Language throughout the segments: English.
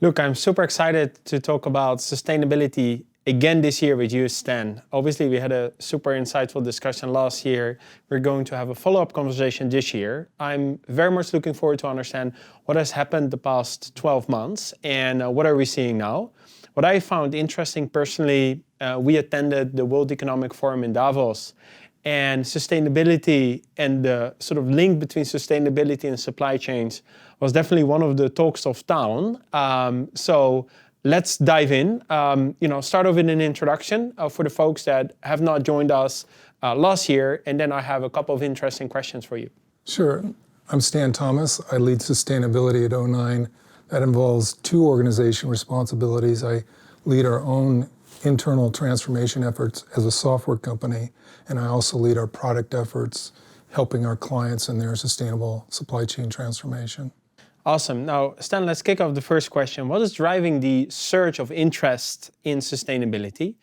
Look, I'm super excited to talk about sustainability again this year with you, Stan. Obviously, we had a super insightful discussion last year. We're going to have a follow-up conversation this year. I'm very much looking forward to understand what has happened the past 12 months and what are we seeing now. What I found interesting personally, we attended the World Economic Forum in Davos, and sustainability and the sort of link between sustainability and supply chains was definitely one of the talks of town. So let's dive in. Start off with an introduction for the folks that have not joined us last year, and then I have a couple of interesting questions for you. Sure. I'm Stanton Thomas. I lead sustainability at O9. That involves two organization responsibilities. I lead our own internal transformation efforts as a software company, and I also lead our product efforts, helping our clients in their sustainable supply chain transformation. Awesome. Now, Stan, let's kick off the first question. What is driving the surge of interest in sustainability?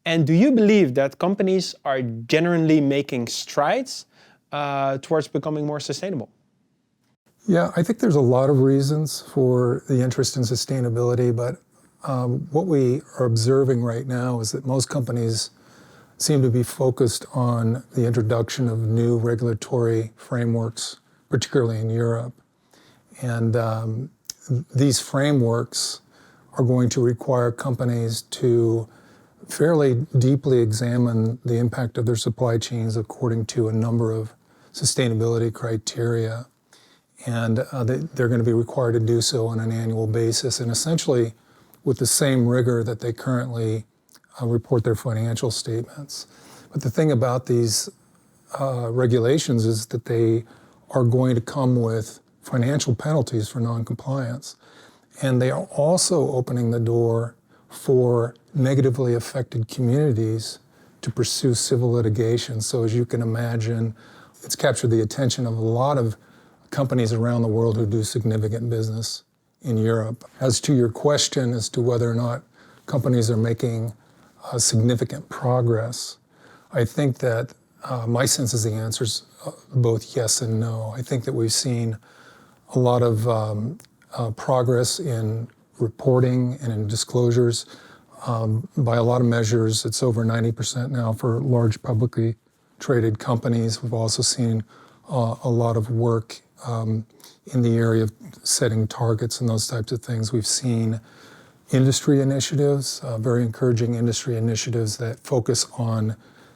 And do you believe that companies are genuinely making strides towards becoming more sustainable? Yeah, I think there's a lot of reasons for the interest in sustainability, but what we are observing right now is that most companies seem to be focused on the introduction of new regulatory frameworks, particularly in Europe. And these frameworks are going to require companies to fairly deeply examine the impact of their supply chains according to a number of sustainability criteria. And they're going to be required to do so on an annual basis, and essentially with the same rigor that they currently report their financial statements. But the thing about these regulations is that they are going to come with financial penalties for noncompliance. And they are also opening the door for negatively affected communities to pursue civil litigation. So as you can imagine, it's captured the attention of a lot of companies around the world who do significant business in Europe. As to your question as to whether or not companies are making significant progress, I think that my sense is the answer is both yes and no. I think that we've seen a lot of progress in reporting and in disclosures. By a lot of measures, it's over 90% now for large publicly traded companies. We've also seen a lot of work in the area of setting targets and those types of things. We've seen industry initiatives, very encouraging industry initiatives that focus on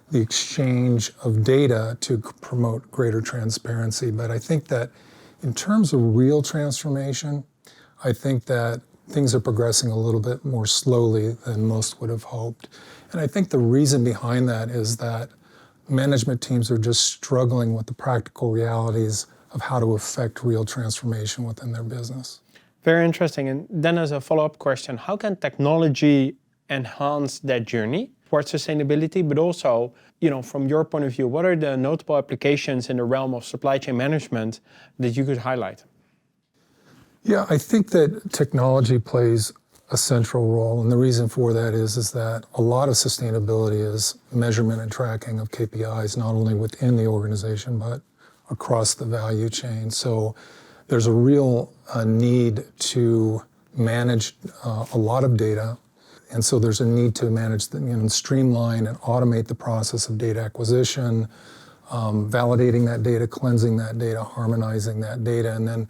the exchange of data to promote greater transparency. But I think that in terms of real transformation, I think that things are progressing a little bit more slowly than most would have hoped. And I think the reason behind that is that management teams are just struggling with the practical realities of how to affect real transformation within their business. Very interesting. And then as a follow-up question, how can technology enhance that journey towards sustainability? But also, from your point of view, what are the notable applications in the realm of supply chain management that you could highlight? Yeah, I think that technology plays a central role. And the reason for that is that a lot of sustainability is measurement and tracking of KPIs, not only within the organization, but across the value chain. So there's a real need to manage a lot of data. And so there's a need to manage, streamline and automate the process of data acquisition, validating that data, cleansing that data, harmonizing that data. And then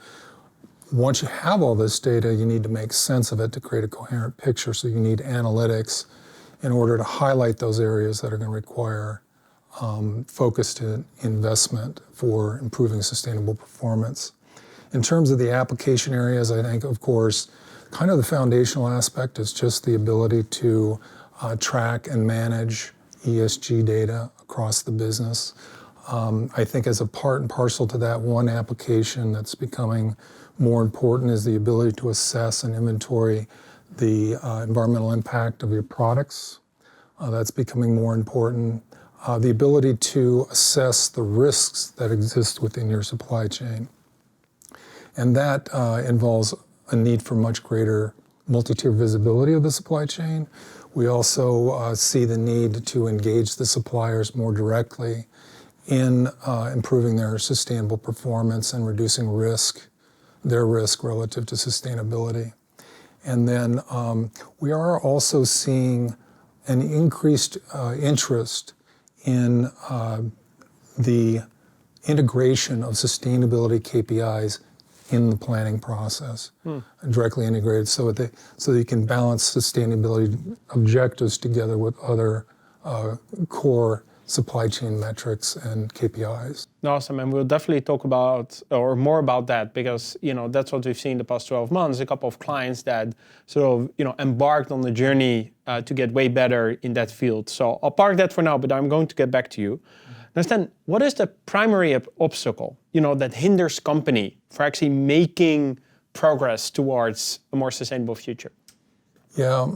once you have all this data, you need to make sense of it to create a coherent picture. So you need analytics in order to highlight those areas that are going to require focused investment for improving sustainable performance. In terms of the application areas, I think, of course, kind of the foundational aspect is just the ability to track and manage ESG data across the business. I think as a part and parcel to that, one application that's becoming more important is the ability to assess and inventory the environmental impact of your products. That's becoming more important. The ability to assess the risks that exist within your supply chain. And that involves a need for much greater multi-tier visibility of the supply chain. We also see the need to engage the suppliers more directly in improving their sustainable performance and reducing their risk relative to sustainability. And then we are also seeing an increased interest in the integration of sustainability KPIs in the planning process, directly integrated so that you can balance sustainability objectives together with other core supply chain metrics and KPIs. Awesome, and we'll definitely talk about or more about that because that's what we've seen the past 12 months. A couple of clients that sort of embarked on the journey to get way better in that field. So I'll park that for now, but I'm going to get back to you. Now, Stan, what is the primary obstacle that hinders company for actually making progress towards a more sustainable future? Yeah.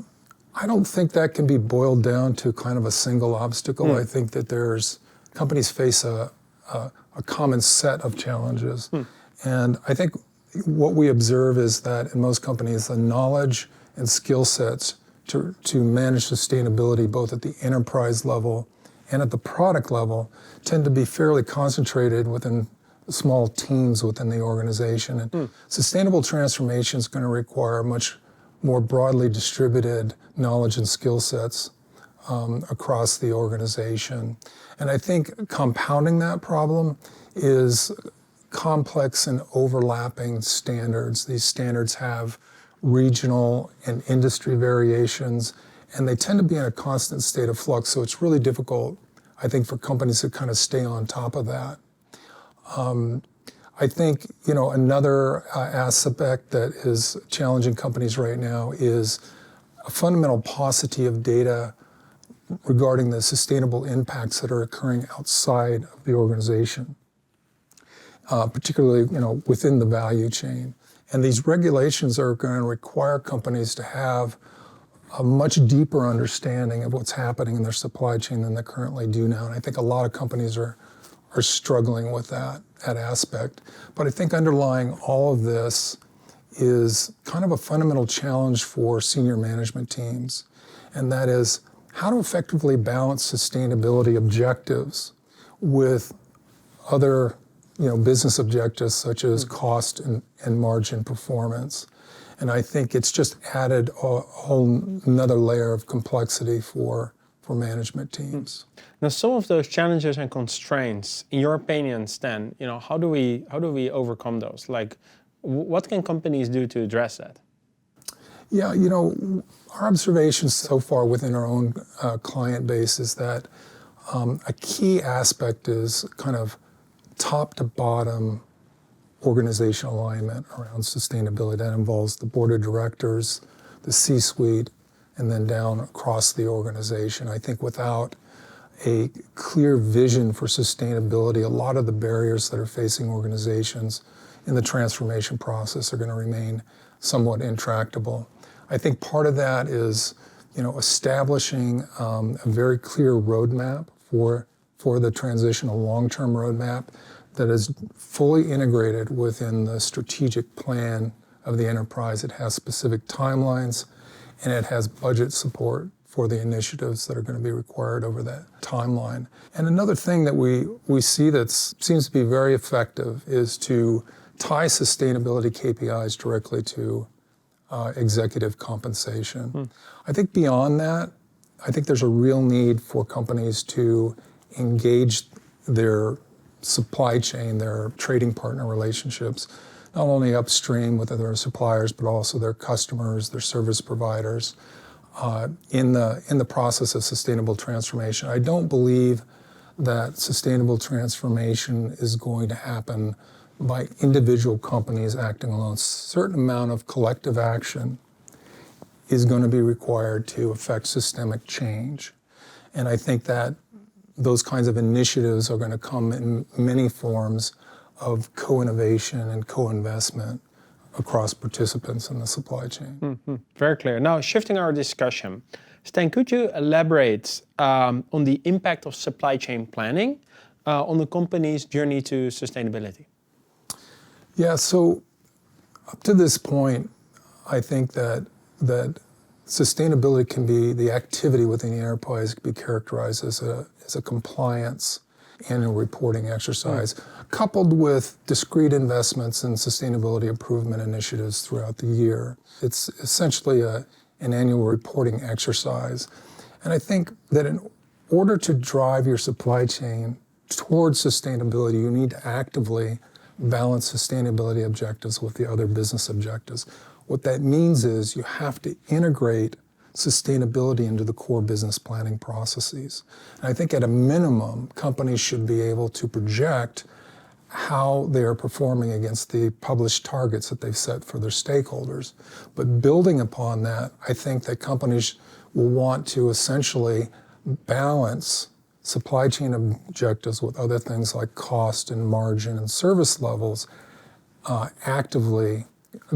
I don't think that can be boiled down to kind of a single obstacle. I think that companies face a common set of challenges. And I think what we observe is that in most companies, the knowledge and skill sets to manage sustainability, both at the enterprise level and at the product level, tend to be fairly concentrated within small teams within the organization. And sustainable transformation is going to require much more broadly distributed knowledge and skill sets across the organization. And I think compounding that problem is complex and overlapping standards. These standards have regional and industry variations, and they tend to be in a constant state of flux. So it's really difficult, I think, for companies to kind of stay on top of that. I think, another aspect that is challenging companies right now is a fundamental paucity of data regarding the sustainable impacts that are occurring outside of the organization, particularly, within the value chain. And these regulations are going to require companies to have a much deeper understanding of what's happening in their supply chain than they currently do now. And I think a lot of companies are struggling with that aspect. But I think underlying all of this is kind of a fundamental challenge for senior management teams. And that is how to effectively balance sustainability objectives with other business objectives such as cost and margin performance. And I think it's just added a whole another layer of complexity for management teams. Now, some of those challenges and constraints, in your opinion, Stan, how do we overcome those? Like, what can companies do to address that? Yeah, our observations so far within our own client base is that a key aspect is kind of top to bottom organizational alignment around sustainability. That involves the board of directors, the C-suite, and then down across the organization. I think without a clear vision for sustainability, a lot of the barriers that are facing organizations in the transformation process are going to remain somewhat intractable. I think part of that is, establishing a very clear roadmap for the transition, a long-term roadmap that is fully integrated within the strategic plan of the enterprise. It has specific timelines, and it has budget support for the initiatives that are going to be required over that timeline. And another thing that we see that seems to be very effective is to tie sustainability KPIs directly to executive compensation. I think beyond that, I think there's a real need for companies to engage their supply chain, their trading partner relationships, not only upstream with their suppliers, but also their customers, their service providers, in the process of sustainable transformation. I don't believe that sustainable transformation is going to happen by individual companies acting alone. A certain amount of collective action is going to be required to affect systemic change. And I think that those kinds of initiatives are going to come in many forms of co-innovation and co-investment across participants in the supply chain. Very clear. Now, shifting our discussion, Stan, could you elaborate on the impact of supply chain planning on the company's journey to sustainability? Yeah, so up to this point, I think that sustainability can be, the activity within the enterprise can be characterized as a compliance annual reporting exercise, coupled with discrete investments in sustainability improvement initiatives throughout the year. It's essentially an annual reporting exercise. And I think that in order to drive your supply chain towards sustainability, you need to actively balance sustainability objectives with the other business objectives. What that means is you have to integrate sustainability into the core business planning processes. And I think at a minimum, companies should be able to project how they are performing against the published targets that they've set for their stakeholders. But building upon that, I think that companies will want to essentially balance supply chain objectives with other things like cost and margin and service levels actively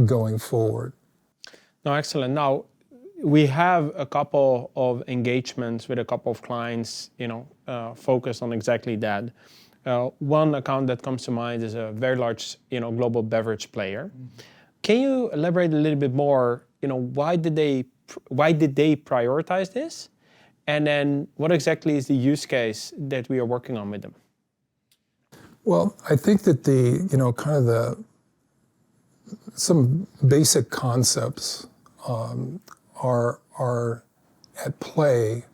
going forward. No, excellent. Now, we have a couple of engagements with a couple of clients, focused on exactly that. One account that comes to mind is a very large, global beverage player. Can you elaborate a little bit more? Why did they prioritize this? And then what exactly is the use case that we are working on with them? Well, I think that some basic concepts are at play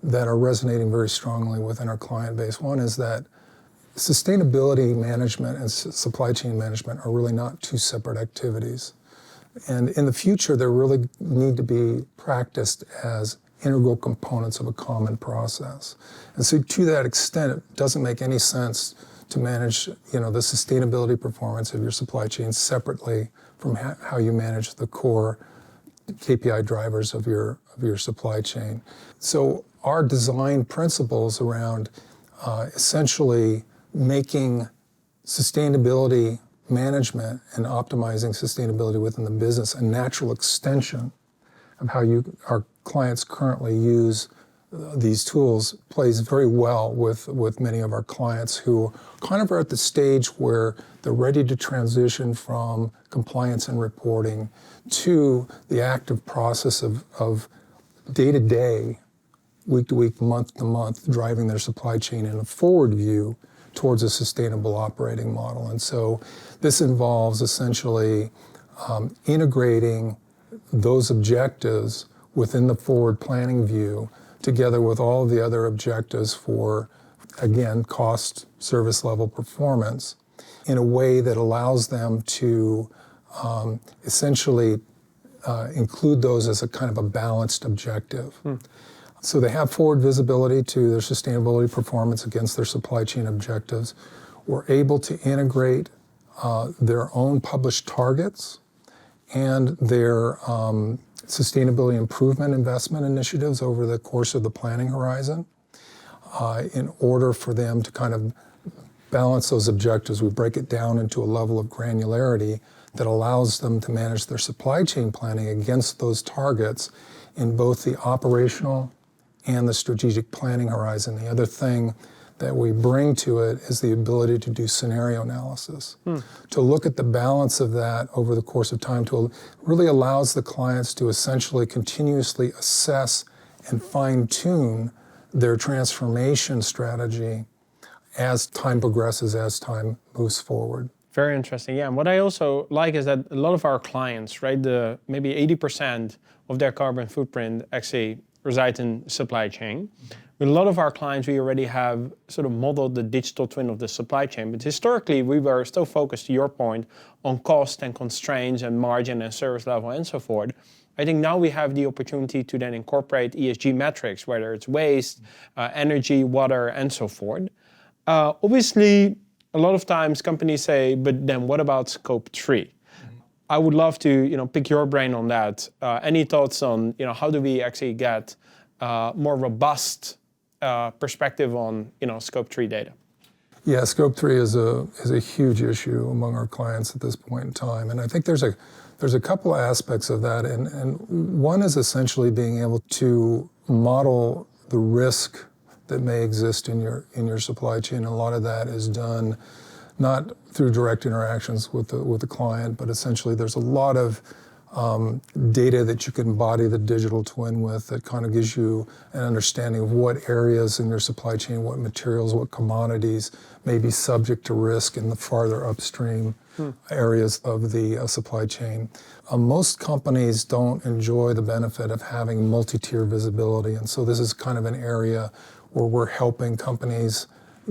that are resonating very strongly within our client base. One is that sustainability management and supply chain management are really not two separate activities. And in the future, they really need to be practiced as integral components of a common process. And so to that extent, it doesn't make any sense to manage the sustainability performance of your supply chain separately from how you manage the core KPI drivers of your supply chain. So our design principles around essentially making sustainability management and optimizing sustainability within the business a natural extension of how our clients currently use these tools plays very well with many of our clients who kind of are at the stage where they're ready to transition from compliance and reporting to the active process of day-to-day, week-to-week, month-to-month, driving their supply chain in a forward view towards a sustainable operating model. And so this involves essentially integrating those objectives within the forward planning view together with all of the other objectives for, again, cost, service level performance in a way that allows them to essentially include those as a kind of a balanced objective. So they have forward visibility to their sustainability performance against their supply chain objectives. We're able to integrate their own published targets and their sustainability improvement investment initiatives over the course of the planning horizon in order for them to kind of balance those objectives. We break it down into a level of granularity that allows them to manage their supply chain planning against those targets in both the operational and the strategic planning horizon. The other thing that we bring to it is the ability to do scenario analysis, to look at the balance of that over the course of time, to really allows the clients to essentially continuously assess and fine-tune their transformation strategy as time progresses, as time moves forward. Very interesting. Yeah, and what I also like is that a lot of our clients, right, maybe 80% of their carbon footprint actually resides in supply chain. With a lot of our clients, we already have sort of modeled the digital twin of the supply chain, but historically we were still focused, to your point, on cost and constraints and margin and service level and so forth. I think now we have the opportunity to then incorporate ESG metrics, whether it's waste, energy, water, and so forth. Obviously, a lot of times companies say, but then what about scope 3? I would love to, pick your brain on that. Any thoughts on, how do we actually get more robust perspective on, scope 3 data? Yeah, scope 3 is a huge issue among our clients at this point in time, and I think there's a couple of aspects of that, and one is essentially being able to model the risk that may exist in your supply chain. A lot of that is done not through direct interactions with the client, but essentially there's a lot of data that you can embody the digital twin with that kind of gives you an understanding of what areas in your supply chain, what materials, what commodities may be subject to risk in the farther upstream areas of the supply chain. Most companies don't enjoy the benefit of having multi-tier visibility, and so this is kind of an area where we're helping companies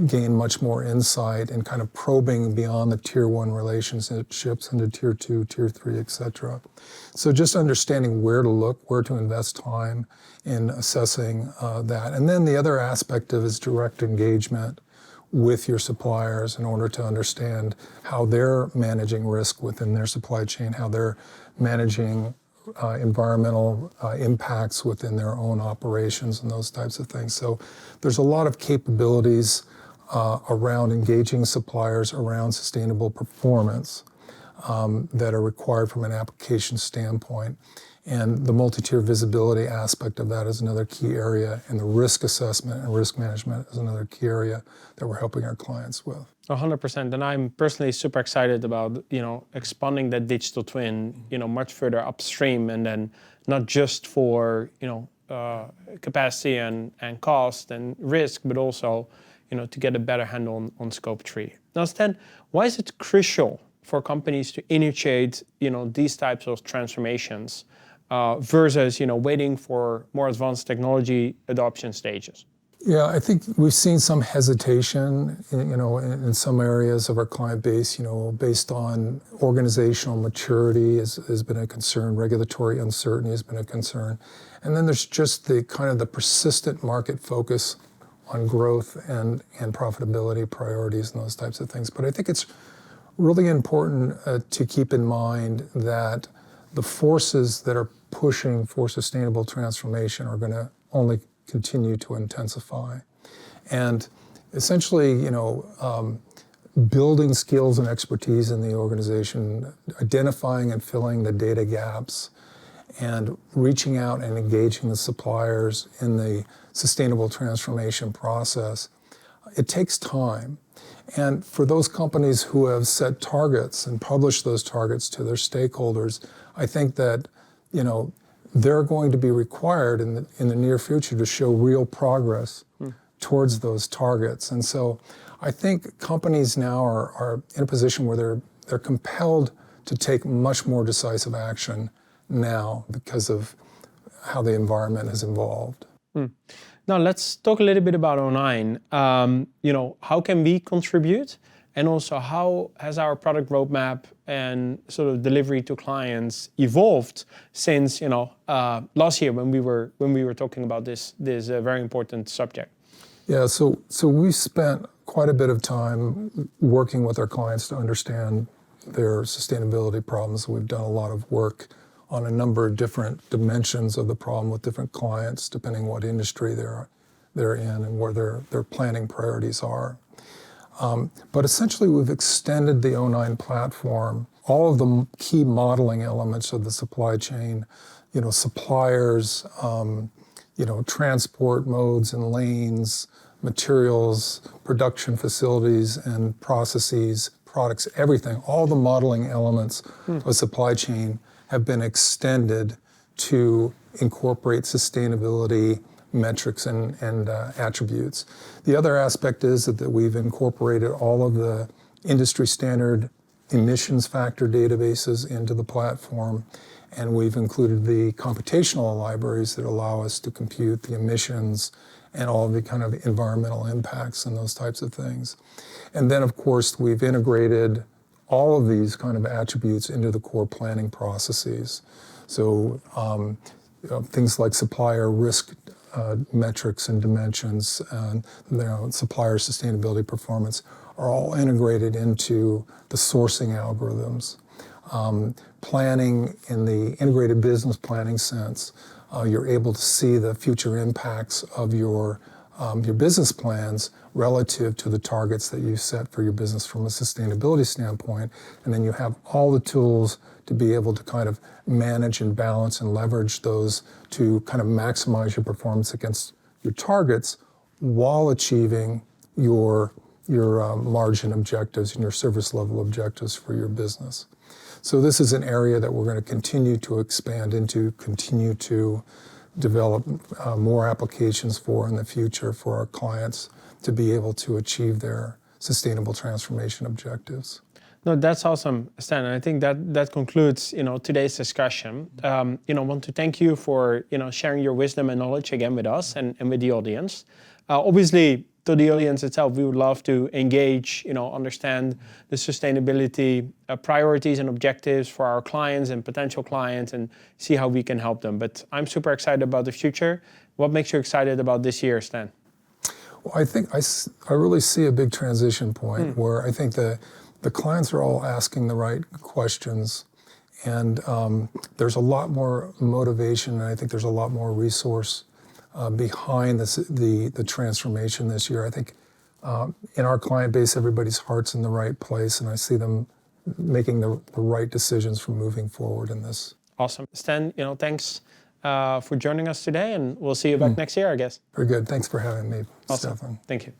gain much more insight and kind of probing beyond the tier one relationships into tier two, tier three, et cetera. So just understanding where to look, where to invest time in assessing that. And then the other aspect of is direct engagement with your suppliers in order to understand how they're managing risk within their supply chain, how they're managing environmental impacts within their own operations and those types of things. So there's a lot of capabilities around engaging suppliers around sustainable performance that are required from an application standpoint. And the multi-tier visibility aspect of that is another key area, and the risk assessment and risk management is another key area that we're helping our clients with. 100%, and I'm personally super excited about expanding that digital twin much further upstream, and then not just for capacity and cost and risk, but also to get a better handle on scope 3. Now, Stan, why is it crucial for companies to initiate these types of transformations versus waiting for more advanced technology adoption stages? Yeah, I think we've seen some hesitation, in some areas of our client base, based on organizational maturity has been a concern, regulatory uncertainty has been a concern, and then there's just the kind of the persistent market focus on growth and profitability priorities and those types of things. But I think it's really important to keep in mind that the forces that are pushing for sustainable transformation are going to only continue to intensify. And essentially, building skills and expertise in the organization, identifying and filling the data gaps, and reaching out and engaging the suppliers in the sustainable transformation process, it takes time. And for those companies who have set targets and published those targets to their stakeholders, I think that, they're going to be required in the near future to show real progress towards those targets. And so I think companies now are in a position where they're compelled to take much more decisive action now because of how the environment has evolved. Now let's talk a little bit about O9. How can we contribute? And also, how has our product roadmap and sort of delivery to clients evolved since last year when we were talking about this very important subject? Yeah, so we spent quite a bit of time working with our clients to understand their sustainability problems. We've done a lot of work on a number of different dimensions of the problem with different clients, depending what industry they're in and where their planning priorities are. But essentially, we've extended the O9 platform, all of the key modeling elements of the supply chain, suppliers, transport modes and lanes, materials, production facilities and processes, products, everything, all the modeling elements of supply chain have been extended to incorporate sustainability metrics and attributes. The other aspect is that we've incorporated all of the industry standard emissions factor databases into the platform, and we've included the computational libraries that allow us to compute the emissions and all of the kind of environmental impacts and those types of things. And then, of course, we've integrated all of these kind of attributes into the core planning processes. So things like supplier risk metrics and dimensions, and supplier sustainability performance are all integrated into the sourcing algorithms. Planning in the integrated business planning sense, you're able to see the future impacts of your business plans relative to the targets that you set for your business from a sustainability standpoint, and then you have all the tools to be able to kind of manage and balance and leverage those to kind of maximize your performance against your targets while achieving your margin objectives and your service level objectives for your business. So this is an area that we're going to continue to expand into, continue to develop more applications for in the future for our clients to be able to achieve their sustainable transformation objectives. No, that's awesome, Stan. I think that concludes today's discussion. Want to thank you for sharing your wisdom and knowledge again with us and with the audience. Obviously, to the audience itself, we would love to engage, understand the sustainability priorities and objectives for our clients and potential clients, and see how we can help them. But I'm super excited about the future. What makes you excited about this year, Stan? Well, I think I really see a big transition point where I think the clients are all asking the right questions, and there's a lot more motivation, and I think there's a lot more resource behind the transformation this year. I think in our client base, everybody's heart's in the right place, and I see them making the right decisions for moving forward in this. Awesome. Stan, thanks for joining us today, and we'll see you back next year, I guess. Very good. Thanks for having me, Awesome. Stefan. Thank you.